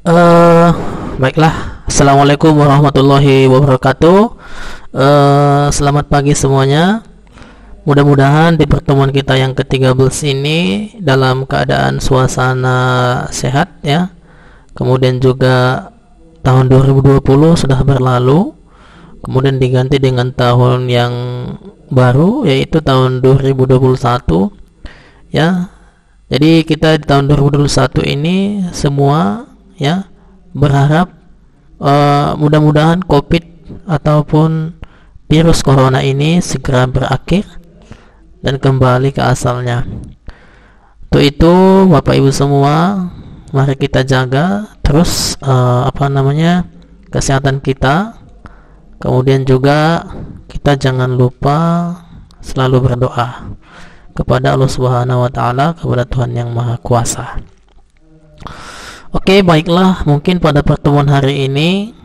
Eh, Baiklah. Assalamualaikum warahmatullahi wabarakatuh. Selamat pagi semuanya. Mudah-mudahan di pertemuan kita yang ke-13 ini dalam keadaan suasana sehat ya. Kemudian juga tahun 2020 sudah berlalu. Kemudian diganti dengan tahun yang baru, yaitu tahun 2021 ya. Jadi kita di tahun 2021 ini semua ya berharap mudah-mudahan COVID ataupun virus corona ini segera berakhir dan kembali ke asalnya. Untuk itu Bapak Ibu semua, mari kita jaga terus kesehatan kita. Kemudian juga kita jangan lupa selalu berdoa kepada Allah Subhanahu wa taala, kepada Tuhan yang Maha Kuasa. Oke, baiklah, mungkin pada pertemuan hari ini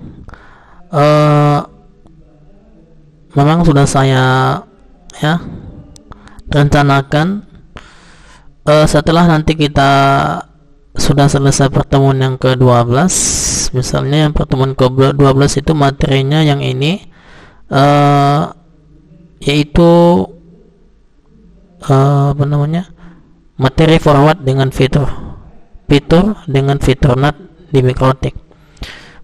memang sudah saya ya rencanakan setelah nanti kita sudah selesai pertemuan yang ke-12, misalnya yang pertemuan ke-12 itu materinya yang ini yaitu materi forward dengan fitur dengan fitur NAT di Mikrotik.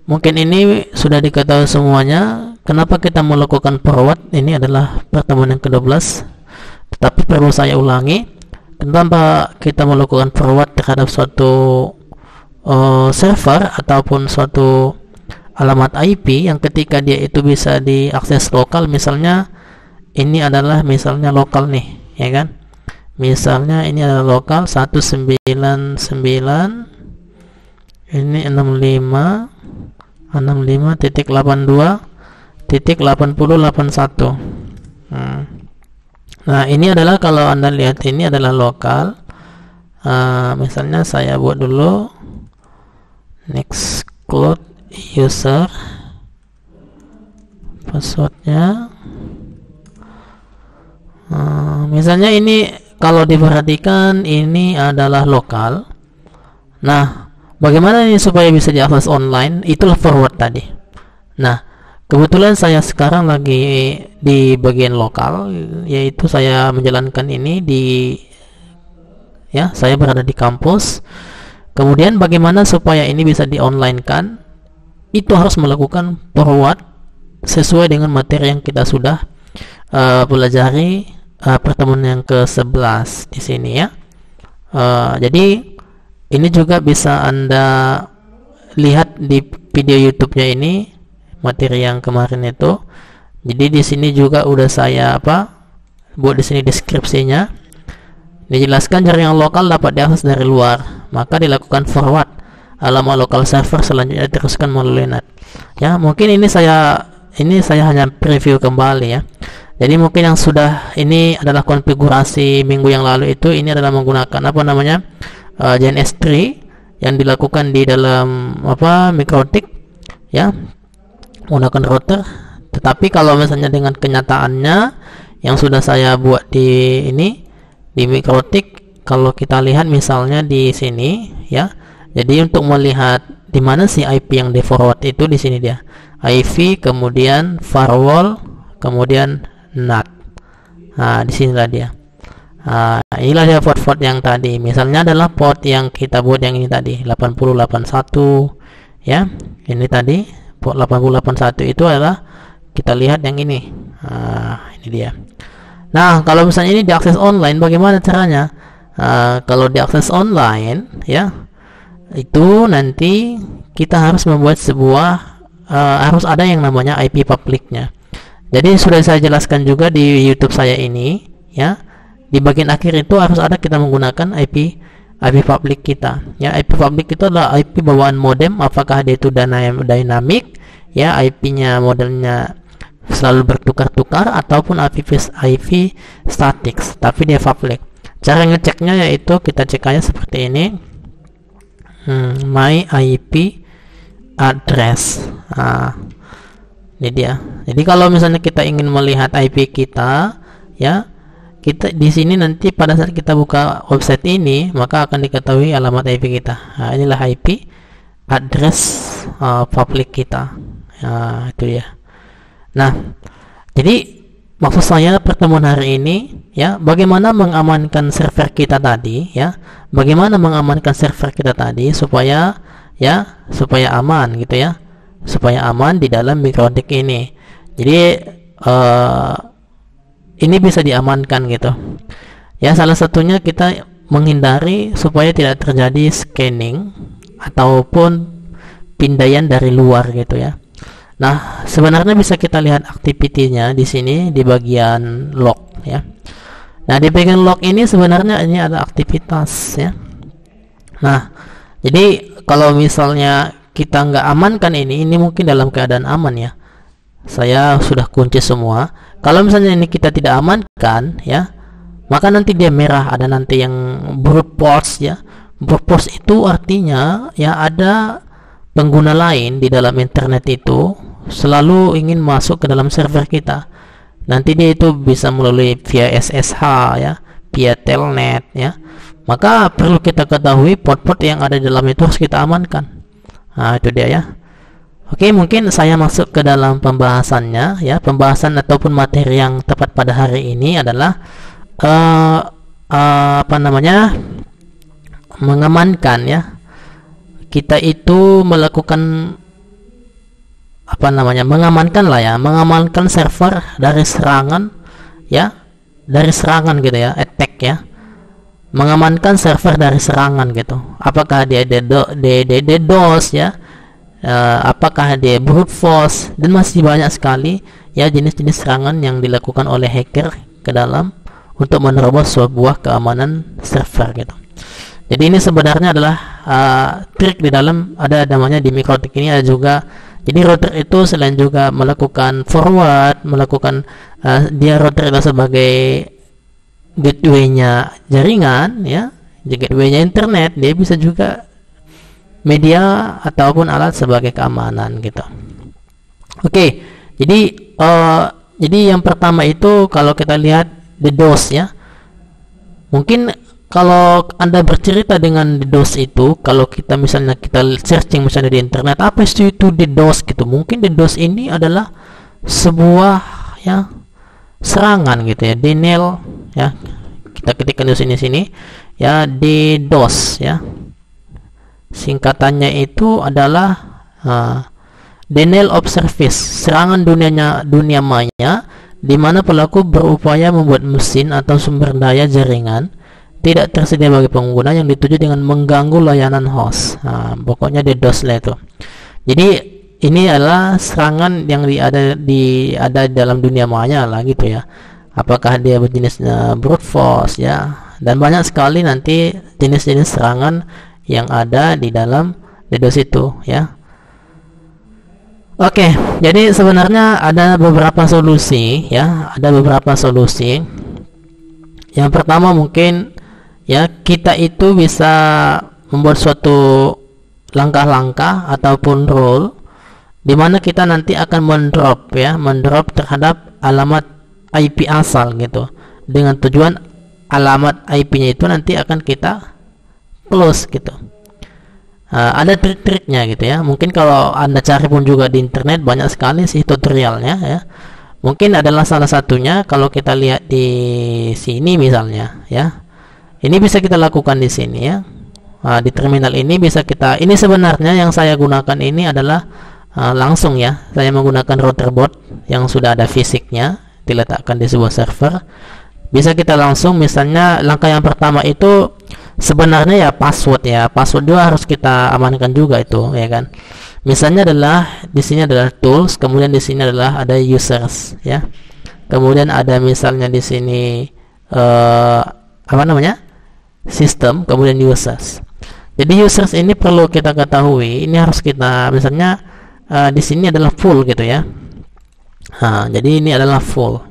Mungkin ini sudah diketahui semuanya kenapa kita melakukan forward. Ini adalah pertemuan yang ke-12, tetapi perlu saya ulangi, kenapa kita melakukan forward terhadap suatu server ataupun suatu alamat IP yang ketika dia itu bisa diakses lokal. Misalnya ini adalah misalnya lokal nih ya kan, misalnya ini adalah lokal 199, ini 65.82.8081. Nah, ini adalah kalau Anda lihat ini adalah lokal. Misalnya saya buat dulu nextcloud user, passwordnya misalnya ini, kalau diperhatikan ini adalah lokal. Nah, bagaimana ini supaya bisa diakses online? Itulah forward tadi. Nah, kebetulan saya sekarang lagi di bagian lokal, yaitu saya menjalankan ini saya berada di kampus. Kemudian bagaimana supaya ini bisa di online kan? Itu harus melakukan forward sesuai dengan materi yang kita sudah pelajari pertemuan yang ke-11 di sini ya. Jadi ini juga bisa Anda lihat di video YouTube-nya ini, materi yang kemarin itu. Jadi di sini juga udah saya buat di sini deskripsinya. Dijelaskan jaringan lokal dapat diakses dari luar, maka dilakukan forward alamat lokal server, selanjutnya diteruskan melalui NAT. Ya, mungkin ini saya hanya preview kembali ya. Jadi mungkin yang sudah ini adalah konfigurasi minggu yang lalu itu, ini adalah menggunakan JNS3 yang dilakukan di dalam Mikrotik ya, menggunakan router. Tetapi kalau misalnya dengan kenyataannya yang sudah saya buat di Mikrotik, kalau kita lihat misalnya di sini ya. Jadi untuk melihat di mana sih IP yang di forward itu, di sini dia. IP, kemudian firewall, kemudian NAT. Nah, di sinilah dia. Inilah dia port-port yang tadi. Misalnya adalah port yang kita buat yang ini tadi, 8081 ya. Ini tadi port 8081 itu adalah kita lihat yang ini. Ini dia. Nah, kalau misalnya ini diakses online, bagaimana caranya? Kalau diakses online ya, itu nanti kita harus membuat harus ada yang namanya IP publicnya. Jadi sudah saya jelaskan juga di YouTube saya ini ya. Di bagian akhir itu harus ada kita menggunakan IP public kita. Ya, IP public itu adalah IP bawaan modem, apakah dia itu dynamic ya, IP-nya modelnya selalu bertukar-tukar, ataupun IP static tapi dia public. Cara ngeceknya yaitu kita cek aja seperti ini. My IP address. Ini dia. Jadi kalau misalnya kita ingin melihat IP kita ya, kita di sini nanti pada saat kita buka website ini, maka akan diketahui alamat IP kita. Nah, inilah IP. address publik kita. Ya, itu ya. Nah, jadi maksud saya pertemuan hari ini ya, bagaimana mengamankan server kita tadi ya, bagaimana mengamankan server kita tadi supaya aman gitu ya, supaya aman di dalam Microtik ini. Jadi ini bisa diamankan gitu ya. Salah satunya kita menghindari supaya tidak terjadi scanning ataupun pindaian dari luar gitu ya. Nah, sebenarnya bisa kita lihat activity-nya di sini di bagian log ya. Nah, di bagian log ini sebenarnya ini ada aktivitas ya. Nah, jadi kalau misalnya kita nggak amankan ini mungkin dalam keadaan aman ya. Saya sudah kunci semua. Kalau misalnya ini kita tidak amankan ya, maka nanti dia merah, ada nanti yang brute force ya. Brute force itu artinya ya ada pengguna lain di dalam internet itu selalu ingin masuk ke dalam server kita. Nanti dia itu bisa melalui via SSH ya, via telnet ya. Maka perlu kita ketahui port-port yang ada di dalam itu harus kita amankan. Nah, itu dia ya. Oke, mungkin saya masuk ke dalam pembahasannya ya. Pembahasan ataupun materi yang tepat pada hari ini adalah mengamankan ya. Kita itu melakukan mengamankan server dari serangan ya, dari serangan gitu ya, attack ya. Mengamankan server dari serangan gitu. Apakah dia DDoS ya, apakah dia brute force, dan masih banyak sekali ya jenis-jenis serangan yang dilakukan oleh hacker ke dalam untuk menerobos sebuah keamanan server gitu. Jadi ini sebenarnya adalah trik di dalam, ada namanya di Microtik ini ada juga. Jadi router itu selain juga melakukan forward, melakukan dia router itu sebagai gateway-nya jaringan ya, gateway-nya internet, dia bisa juga media ataupun alat sebagai keamanan gitu. Oke, jadi yang pertama itu kalau kita lihat DDoS ya. Mungkin kalau Anda bercerita dengan DDoS itu, kalau kita misalnya kita searching misalnya di internet, apa sih itu DDoS gitu. Mungkin DDoS ini adalah sebuah ya serangan gitu ya, denial ya. Kita ketikkan di sini ya, DDoS ya. Singkatannya itu adalah denial of service, serangan dunia maya di mana pelaku berupaya membuat mesin atau sumber daya jaringan tidak tersedia bagi pengguna yang dituju dengan mengganggu layanan host. Pokoknya DDoS lah itu. Jadi ini adalah serangan yang ada di dalam dunia maya lah gitu ya. Apakah dia berjenis brute force ya, dan banyak sekali nanti jenis-jenis serangan yang ada di dalam DDoS itu ya. Oke, jadi sebenarnya ada beberapa solusi ya, ada beberapa solusi. Yang pertama mungkin ya, kita itu bisa membuat suatu langkah-langkah ataupun rule di mana kita nanti akan mendrop terhadap alamat IP asal gitu, dengan tujuan alamat IP-nya itu nanti akan kita close gitu. Ada trik-triknya gitu ya. Mungkin kalau Anda cari pun juga di internet banyak sekali sih tutorialnya ya. Mungkin adalah salah satunya kalau kita lihat di sini misalnya ya. Ini bisa kita lakukan di sini ya. Di terminal ini bisa kita, ini sebenarnya yang saya gunakan ini adalah langsung ya. Saya menggunakan router board yang sudah ada fisiknya diletakkan di sebuah server. Bisa kita langsung, misalnya langkah yang pertama itu sebenarnya ya password juga harus kita amankan juga itu ya kan. Misalnya adalah di sini adalah tools, kemudian di sini adalah ada users ya. Kemudian ada misalnya di sini sistem, kemudian users. Jadi users ini perlu kita ketahui, ini harus kita misalnya di sini adalah full gitu ya. Jadi ini adalah full.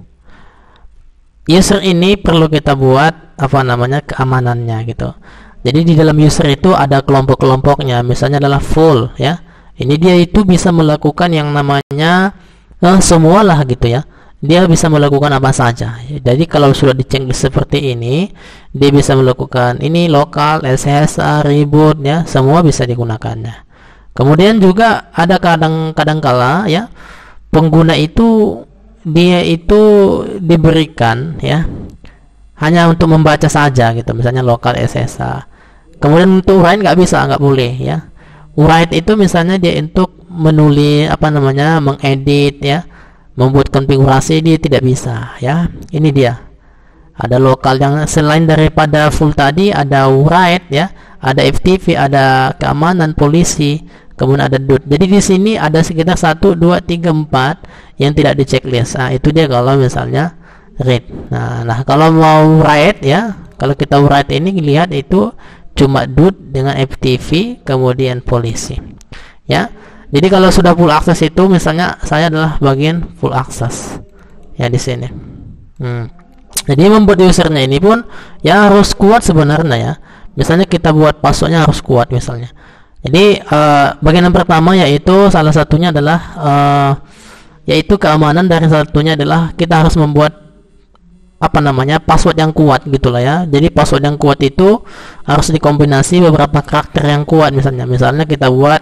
User ini perlu kita buat keamanannya gitu. Jadi di dalam user itu ada kelompok-kelompoknya, misalnya adalah full ya. Ini dia itu bisa melakukan yang namanya semualah gitu ya. Dia bisa melakukan apa saja. Jadi kalau sudah dicek seperti ini, dia bisa melakukan ini lokal, SSH, reboot ya, semua bisa digunakannya. Kemudian juga ada kadang kala ya pengguna itu dia itu diberikan ya hanya untuk membaca saja gitu, misalnya lokal SSH. Kemudian untuk write nggak boleh ya. Write itu misalnya dia untuk menulis mengedit ya, membuat konfigurasi, dia tidak bisa ya. Ini dia. Ada lokal yang selain daripada full tadi, ada write ya, ada FTP, ada keamanan, polisi, kemudian ada DUT. Jadi di sini ada sekitar 1 2 3 4 yang tidak di checklist. Nah, itu dia kalau misalnya read. Nah, kalau mau write ya, kalau kita write ini lihat itu cuma DUT dengan FTP kemudian polisi ya. Jadi kalau sudah full access itu, misalnya saya adalah bagian full access ya di sini. Jadi membuat usernya ini pun ya harus kuat sebenarnya ya. Misalnya kita buat passwordnya harus kuat misalnya. Jadi bagian yang pertama yaitu salah satunya adalah yaitu keamanan. Dari satunya adalah kita harus membuat password yang kuat gitulah ya. Jadi password yang kuat itu harus dikombinasi beberapa karakter yang kuat. Misalnya kita buat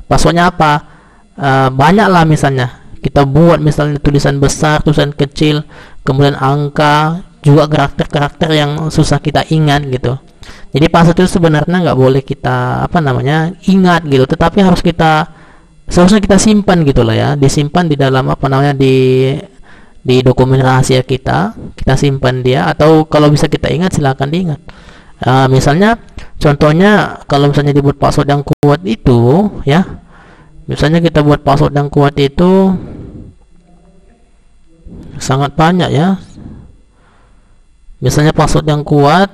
passwordnya banyak lah, misalnya kita buat misalnya tulisan besar, tulisan kecil, kemudian angka, juga karakter yang susah kita ingat gitu. Jadi password itu sebenarnya nggak boleh kita ingat gitu, tetapi seharusnya kita simpan gitulah ya, disimpan di dalam di dokumen rahasia kita simpan dia, atau kalau bisa kita ingat silakan diingat. Misalnya contohnya kalau misalnya dibuat password yang kuat itu ya, misalnya kita buat password yang kuat itu sangat banyak ya. Misalnya password yang kuat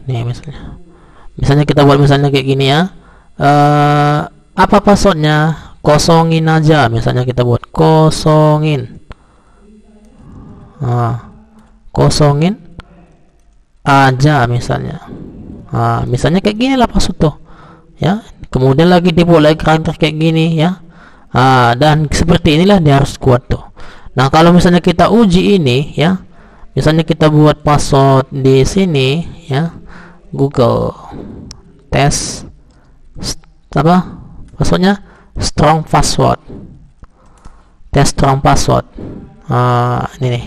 nih misalnya kita buat misalnya kayak gini ya, apa passwordnya, kosongin aja, misalnya kita buat kosongin kosongin aja misalnya. Misalnya kayak gini lah password tuh ya. Kemudian lagi dibuat lagi karakter kayak gini ya. Dan seperti inilah dia harus kuat tuh. Nah, kalau misalnya kita uji ini ya, misalnya kita buat password di sini ya, Google test passwordnya strong password, test strong password. Ini nih.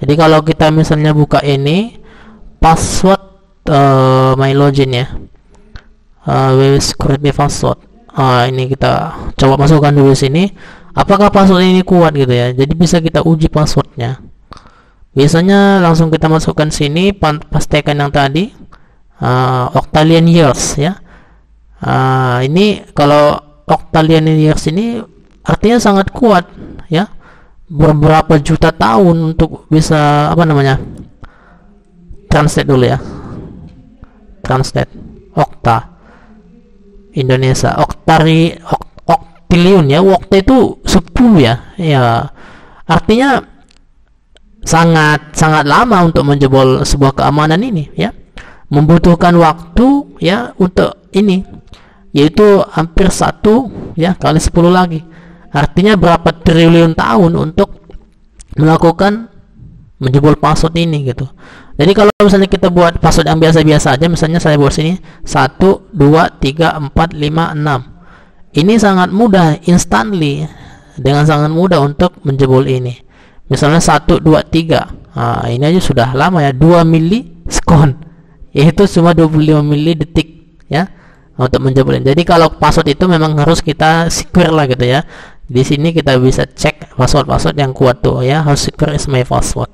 Jadi kalau kita misalnya buka ini password MyLogin ya, web security password. Ini kita coba masukkan dulu sini, apakah password ini kuat gitu ya. Jadi bisa kita uji passwordnya. Biasanya langsung kita masukkan sini, pastikan yang tadi octillion years ya. Ini kalau octillion years ini artinya sangat kuat ya, beberapa juta tahun untuk bisa translate dulu ya, translate okta Indonesia, octillion ya, okta itu 10 ya, artinya sangat lama untuk menjebol sebuah keamanan ini ya, membutuhkan waktu ya untuk ini, yaitu hampir 1 ya kali 10 lagi, artinya berapa triliun tahun untuk melakukan menjebol password ini gitu. Jadi kalau misalnya kita buat password yang biasa-biasa aja, misalnya saya buat sini 1 2 3 4 5 6, ini sangat mudah, instantly, dengan sangat mudah untuk menjebol ini. Misalnya 1 2 3, ini aja sudah lama ya, 2 milisekon, yaitu cuma 25 milidetik ya untuk menjebolin. Jadi kalau password itu memang harus kita secure lah gitu ya. Di sini kita bisa cek password yang kuat tuh ya, harus secure is my password.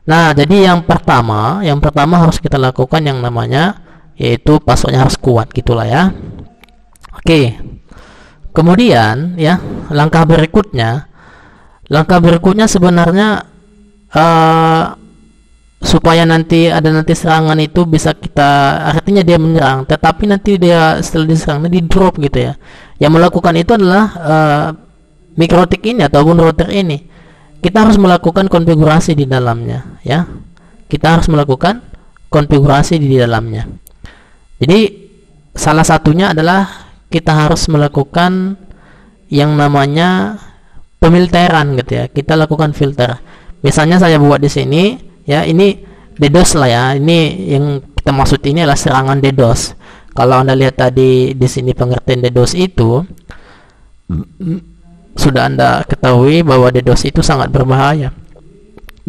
Nah, jadi yang pertama harus kita lakukan yang namanya yaitu passwordnya harus kuat gitulah ya. Oke. Kemudian ya, langkah berikutnya sebenarnya supaya nanti serangan itu bisa kita, artinya dia menyerang, tetapi nanti dia setelah diserang di drop gitu ya. Yang melakukan itu adalah mikrotik ini ataupun router ini. Kita harus melakukan konfigurasi di dalamnya ya. Kita harus melakukan konfigurasi di dalamnya. Jadi salah satunya adalah kita harus melakukan yang namanya pemilteran gitu ya. Kita lakukan filter. Misalnya saya buat di sini ya, ini DDoS lah ya. Ini yang kita maksud ini adalah serangan DDoS. Kalau Anda lihat tadi di sini pengertian DDoS itu, sudah Anda ketahui bahwa DDoS itu sangat berbahaya.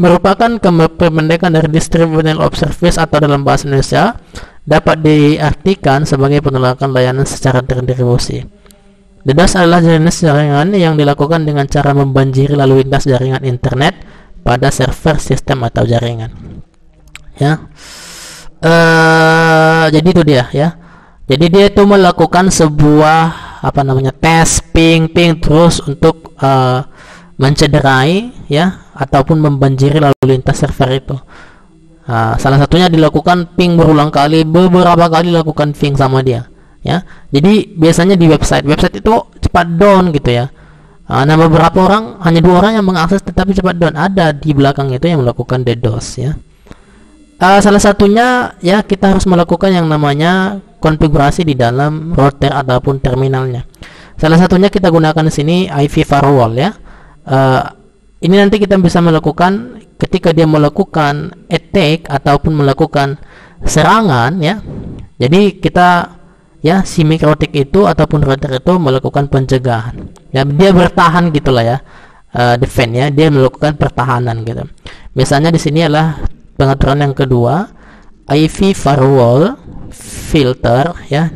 Merupakan kependekan dari Distributed Denial of Service, atau dalam bahasa Indonesia dapat diartikan sebagai penolakan layanan secara terdistribusi. DDoS adalah jenis jaringan yang dilakukan dengan cara membanjiri lalu lintas jaringan internet pada server, sistem, atau jaringan. Ya, jadi itu dia ya. Jadi dia itu melakukan sebuah tes ping terus untuk mencederai ya, ataupun membanjiri lalu lintas server itu. Salah satunya dilakukan ping berulang kali, beberapa kali dilakukan ping sama dia ya. Jadi biasanya di website itu cepat down gitu ya. Nah, beberapa orang, hanya 2 orang yang mengakses tetapi cepat down, ada di belakang itu yang melakukan DDoS ya. Salah satunya ya, kita harus melakukan yang namanya konfigurasi di dalam router ataupun terminalnya. Salah satunya kita gunakan di sini IP firewall ya. Ini nanti kita bisa melakukan ketika dia melakukan attack ataupun melakukan serangan ya. Jadi kita ya, si mikrotik itu ataupun router itu melakukan pencegahan ya, dia bertahan gitulah ya, defend ya, dia melakukan pertahanan gitu. Misalnya di sini adalah pengaturan yang kedua, IP firewall filter ya,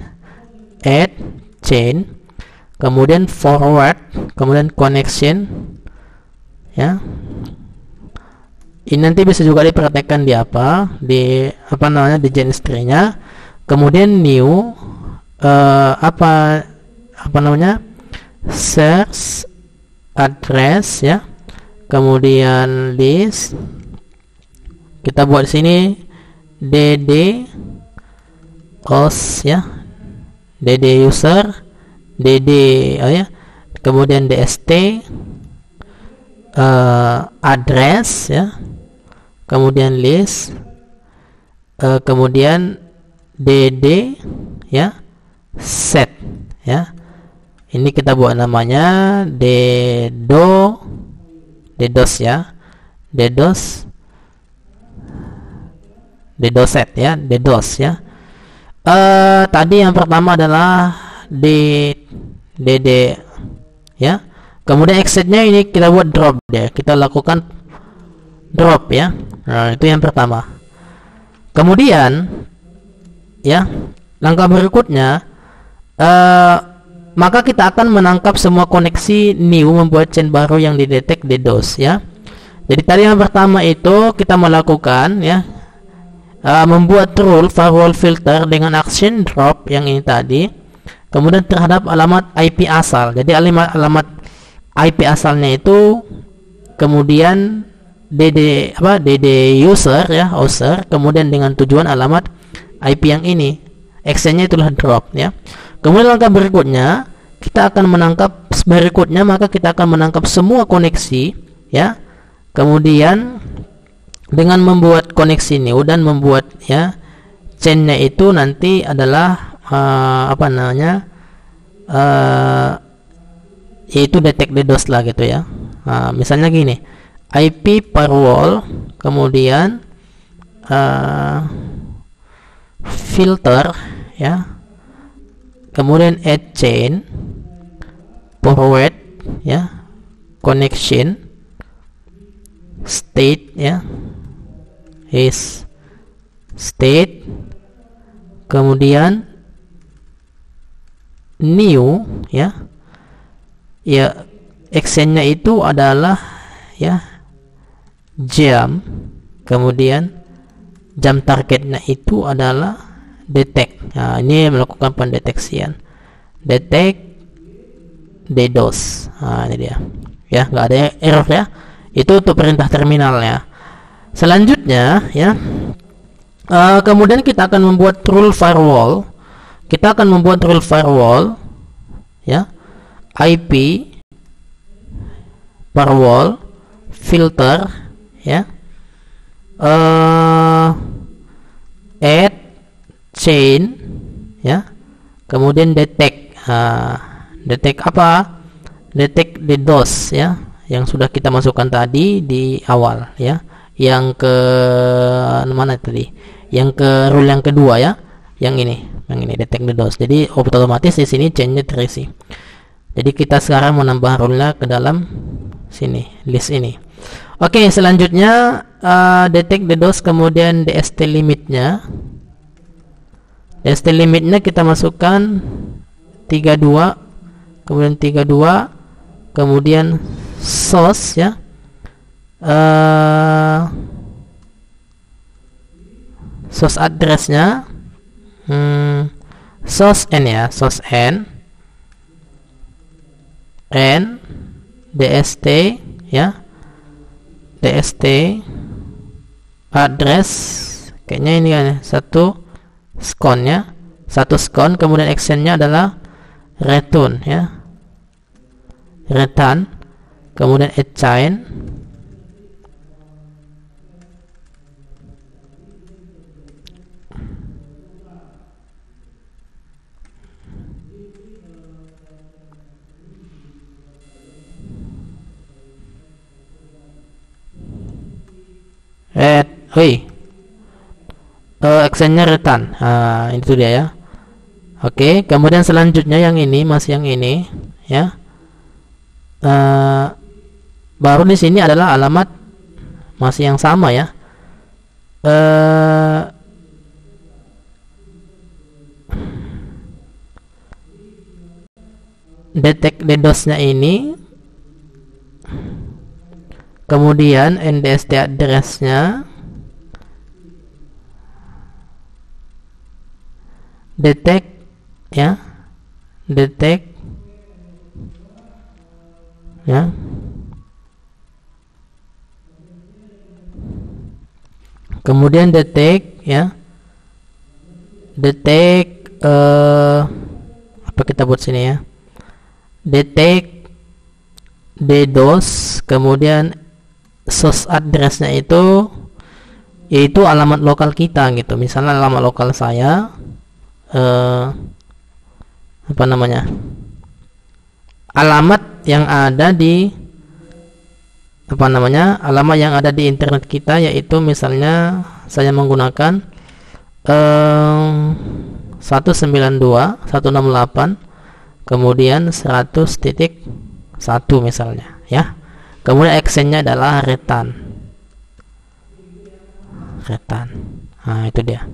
add chain, kemudian forward, kemudian connection ya. Ini nanti bisa juga dipraktekkan di di jenis tree-nya. Kemudian new search address ya, kemudian list, kita buat sini dd os ya, dd user, dd ya, kemudian dst address ya, kemudian list, kemudian dd ya, set ya. Ini kita buat namanya DDoS ya, DDoS set ya, DDoS ya. Tadi yang pertama adalah DD ya. Kemudian exitnya ini kita buat drop ya, kita lakukan drop ya. Nah, itu yang pertama. Kemudian ya, langkah berikutnya maka kita akan menangkap semua koneksi new, membuat chain baru yang didetek DDoS ya. Jadi tadi yang pertama itu kita melakukan ya, membuat rule firewall filter dengan action drop yang ini tadi, kemudian terhadap alamat IP asal. Jadi alamat IP asalnya itu, kemudian dd user ya, user, kemudian dengan tujuan alamat IP yang ini, actionnya itulah drop ya. Kemudian langkah berikutnya kita akan menangkap maka kita akan menangkap semua koneksi ya. Kemudian dengan membuat koneksi new dan membuat ya chainnya itu nanti adalah yaitu detect DDoS lah gitu ya. Misalnya gini, IP firewall, kemudian filter ya, kemudian add chain, forward ya, connection, state ya, is state, kemudian new ya, actionnya itu adalah ya jam, kemudian jam targetnya itu adalah detect. Nah, ini melakukan pendeteksian, detect DDoS. Nah, ini dia ya, nggak ada error ya. Itu untuk perintah terminalnya. Selanjutnya ya, kemudian kita akan membuat rule firewall. Kita akan membuat rule firewall ya, IP firewall filter ya, add chain ya, kemudian detect. Detect apa? Detect DDoS ya, yang sudah kita masukkan tadi di awal ya. Yang ke mana tadi? rule yang kedua ya, yang ini detect DDoS. Jadi otomatis di sini chainnya terisi. Jadi kita sekarang menambah rule-nya ke dalam sini, list ini. Oke, selanjutnya detect DDoS, kemudian DST limitnya. DST limitnya kita masukkan 32, kemudian 32, kemudian source ya. Source addressnya source n ya, source n dst ya, dst address, kayaknya ini kan satu scone ya, satu scone, kemudian actionnya adalah return ya, return, kemudian add chain, actionnya return. Itu dia ya. Oke, kemudian selanjutnya yang ini, masih yang ini ya. Baru di sini adalah alamat masih yang sama ya. Detect DDoS-nya ini, kemudian NDST address-nya, detect ya, detect ya, kemudian detect ya, detect apa kita buat sini ya, detect DDoS, kemudian source address-nya itu yaitu alamat lokal kita gitu. Misalnya alamat lokal saya apa namanya, alamat yang ada di apa namanya, alamat yang ada di internet kita, yaitu misalnya saya menggunakan 192.168 kemudian 100.1 misalnya ya. Kemudian actionnya adalah return. Nah, itu dia.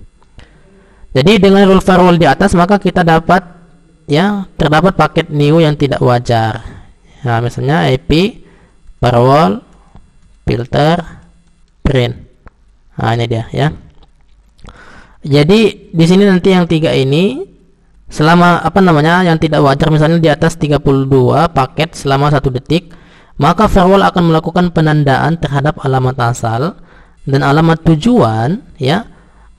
Jadi dengan rule firewall di atas, maka kita dapat ya, terdapat paket new yang tidak wajar. Nah, misalnya IP, firewall, filter, print. Nah, ini dia ya. Jadi di sini nanti yang tiga ini, selama apa namanya, yang tidak wajar misalnya di atas 32 paket selama 1 detik, maka firewall akan melakukan penandaan terhadap alamat asal dan alamat tujuan ya,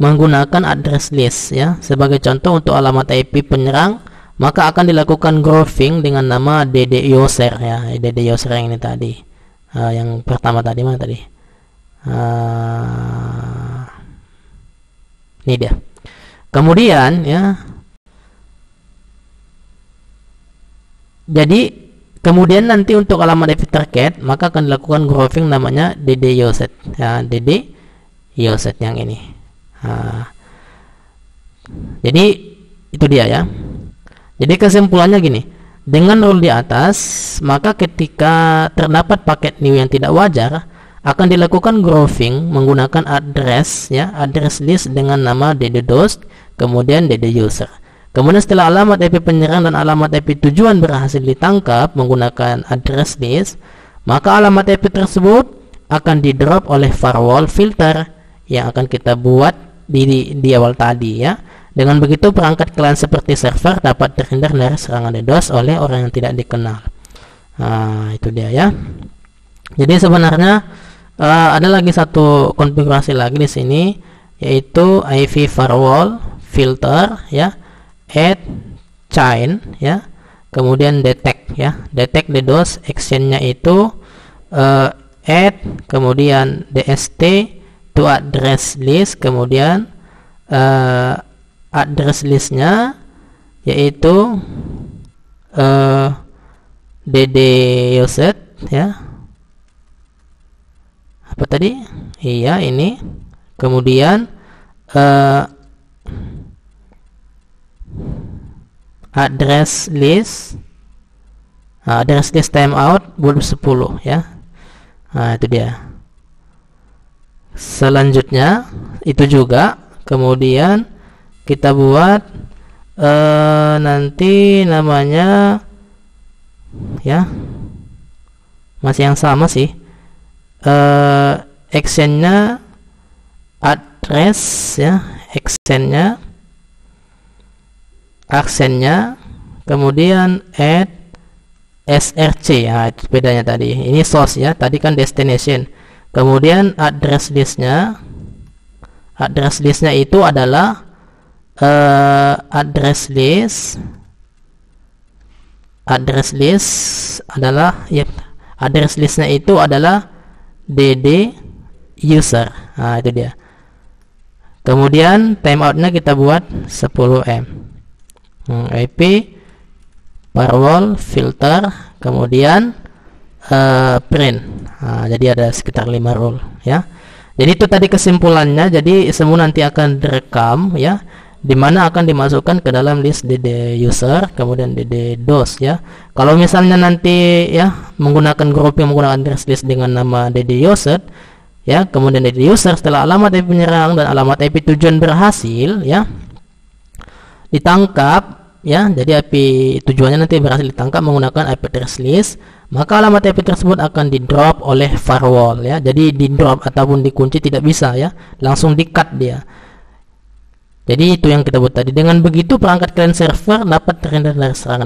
menggunakan address list ya. Sebagai contoh, untuk alamat IP penyerang, maka akan dilakukan grouping dengan nama DD user ya, DD user yang ini tadi. Yang pertama tadi mana tadi? Ini dia. Kemudian ya, jadi kemudian nanti untuk alamat IP target, maka akan dilakukan grouping namanya DD user ya, DD user yang ini. Jadi itu dia ya. Jadi kesimpulannya gini, dengan rule di atas, maka ketika terdapat paket new yang tidak wajar, akan dilakukan grouping menggunakan address ya, address list dengan nama DDoS, kemudian DD user. Kemudian setelah alamat IP penyerang dan alamat IP tujuan berhasil ditangkap menggunakan address list, maka alamat IP tersebut akan di drop oleh firewall filter yang akan kita buat di awal tadi ya. Dengan begitu, perangkat klien seperti server dapat terhindar dari serangan DDoS oleh orang yang tidak dikenal. Nah, itu dia ya. Jadi sebenarnya ada lagi satu konfigurasi lagi di sini, yaitu IV firewall filter ya, add chain ya, kemudian detect ya, detect DDoS, actionnya itu add, kemudian DST to address list, kemudian address listnya yaitu DD user ya, apa tadi, iya ini, kemudian uh, address list timeout buat 10 ya. Nah, itu dia. Selanjutnya itu juga kemudian kita buat nanti namanya ya, masih yang sama sih, actionnya address ya, actionnya kemudian add src ya, itu bedanya tadi. Ini source ya, tadi kan destination. Kemudian address listnya itu adalah address list adalah ya, address listnya itu adalah dd user. Nah, itu dia. Kemudian timeoutnya kita buat 10M. IP firewall filter kemudian print. Nah, jadi ada sekitar 5 rule ya. Jadi itu tadi kesimpulannya. Jadi semua nanti akan direkam ya, dimana akan dimasukkan ke dalam list dd user kemudian dd dos ya. Kalau misalnya nanti ya menggunakan grup yang menggunakan address list dengan nama dd user ya, kemudian dd user setelah alamat IP penyerang dan alamat IP tujuan berhasil ya ditangkap ya, jadi IP tujuannya nanti berhasil ditangkap menggunakan IP address list, maka alamat IP tersebut akan di drop oleh firewall ya. Jadi di drop ataupun dikunci tidak bisa ya, langsung di cut dia. Jadi itu yang kita buat tadi. Dengan begitu perangkat client server dapat terhindar dari serangan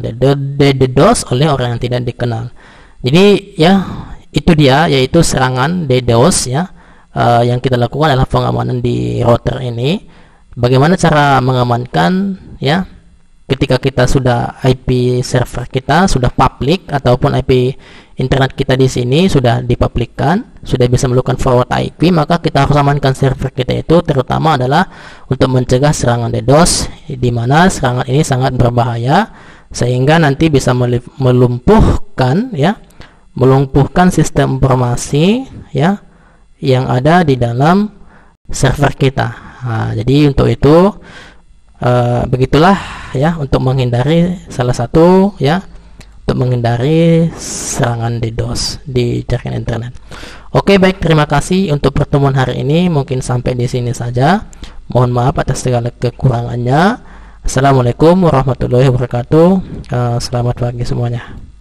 DDoS oleh orang yang tidak dikenal. Jadi ya itu dia, yaitu serangan DDoS ya. Yang kita lakukan adalah pengamanan di router ini. Bagaimana cara mengamankan ya? Ketika kita sudah IP server kita sudah public ataupun IP internet kita di sini sudah dipublikkan, sudah bisa melakukan forward IP, maka kita harus amankan server kita itu, terutama adalah untuk mencegah serangan DDoS, di mana serangan ini sangat berbahaya sehingga nanti bisa melumpuhkan sistem informasi ya yang ada di dalam server kita. Nah, jadi untuk itu begitulah ya, untuk menghindari salah satu ya, untuk menghindari serangan DDoS di jaringan internet. Oke, baik, terima kasih untuk pertemuan hari ini. Mungkin sampai di sini saja. Mohon maaf atas segala kekurangannya. Assalamualaikum warahmatullahi wabarakatuh. Selamat pagi semuanya.